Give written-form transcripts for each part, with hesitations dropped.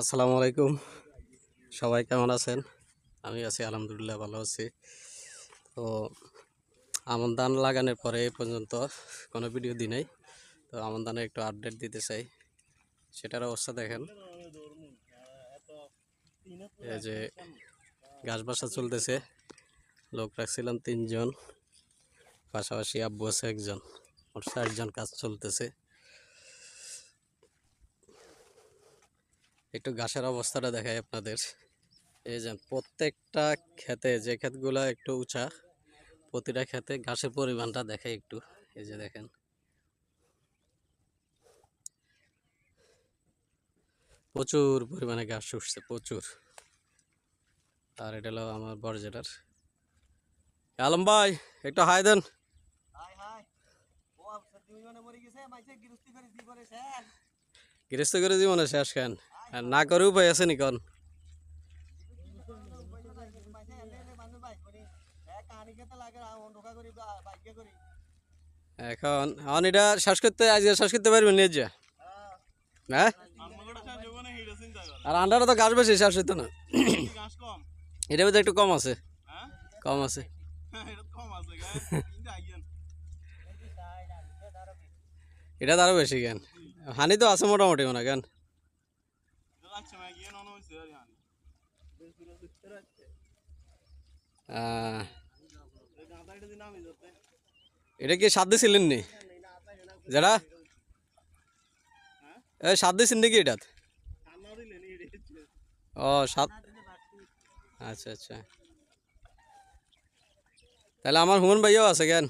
আসসালামু আলাইকুম। সবাই কেমন আছেন? আমি আছি আলহামদুলিল্লাহ, ভালো আছি। তো আমন ধান লাগানোর পরে এই পর্যন্ত কোনো ভিডিও দিই নাই। তো আমন ধানের একটু আপডেট দিতে চাই। সেটার অবস্থা দেখেন, এই যে ঘাস বাসা চলতেছে। লোক রাখছিলাম 3 জন, পাশাপাশি আব্বু আছে 1 জন, মোট 4 জন কাজ চলতেছে। একটু ঘাসের অবস্থাটা দেখাই আপনাদের। এই যে প্রত্যেকটা ক্ষেতে, যে ক্ষেতগুলা একটু উঁচা, প্রতিটা ক্ষেতে ঘাসের পরিমাণটা দেখাই একটু। এই যে দেখেন, প্রচুর পরিমাণে ঘাস উঠছে, প্রচুর। আর এটা হলো আমার বরজেটার আলম ভাই, একটু হাই দেন। গৃহস্থ করে জীবনে শেষ খান, আর না করে উপায় আছে নি কন? এখন এখন এটা শ্বাস করতে, আজকে শ্বাস করতে পারবেন নিয়ে যা, হ্যাঁ? আর আন্ডারে তো ঘাস বেশি, শ্বাস হইতো না। এটা বোধহয় একটু কম আছে, কম আছে। এটা তো আরো বেশি জ্ঞান, হানি তো আছে মোটামুটি মনে জ্ঞান। এটা কি সাত দিছিলেন নি যারা? এই সাত দিছেন নাকি এটা? ও সাত, আচ্ছা আচ্ছা। তাহলে আমার হুমন ভাইয়াও আছে জ্ঞান,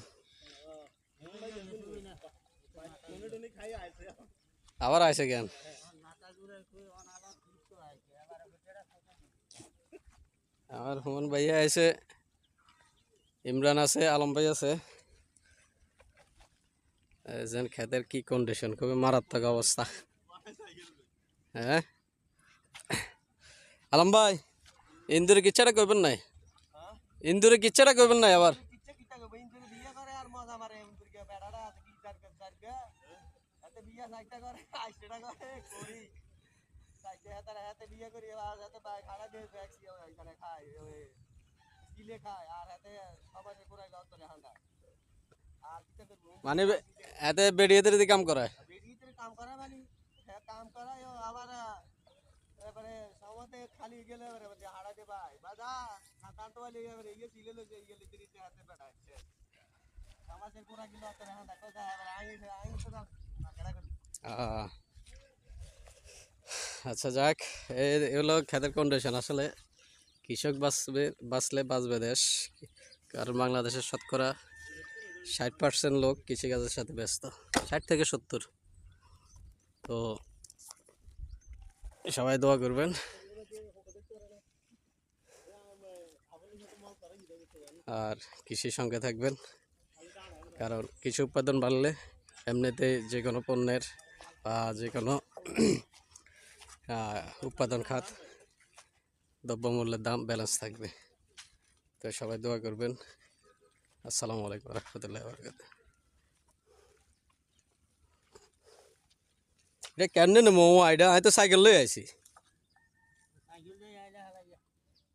আবার আছে জ্ঞান। আমার হুমন ভাইয়া আছে, ইমরান আছে, আলম ভাই আছে। যেন খেতের কি কন্ডিশন, খুবই মারাত্মক অবস্থা। হ্যাঁ আলম ভাই, ইন্দুরে কিচ্ছাটা করবেন নাই, ইন্দুরে কিচ্ছাটা করবেন নাই আবার। মানে এতে বেরিয়ে দিদি কাম করায়। আচ্ছা যাক, এগুলো খেতের কন্ডিশন। আসলে কৃষক বাঁচলে বাঁচবে দেশ, কারণ বাংলাদেশের শতকরা 60% লোক কৃষিকাজের সাথে ব্যস্ত, 60 থেকে 70। তো সবাই দোয়া করবেন, আর কৃষির সঙ্গে থাকবেন, কারণ কৃষি উৎপাদন বাড়লে এমনিতে যে কোনো পণ্যের বা যে কোনো উৎপাদন খাত, দ্রব্যমূল্যের দাম ব্যালেন্স থাকবে। তো সবাই দোয়া করবেন। আসসালামু আলাইকুম রহমতুল্লাহ বরকাতুহু। এটা কেন নেবো আইডা, আমি তো সাইকেল লই আইছি।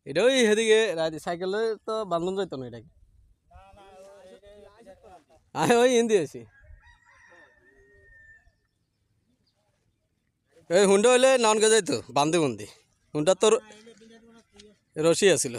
এটা ওই সেদিকে সাইকেল লই তো বান্ধন যাইতো না এটাকে, আমি ওই হিন্দি আছি। এই হুন্ডা হইলে নানকে যাইতো বান্ধে বন্দি, হুন্ডা তোর রশি আছিল।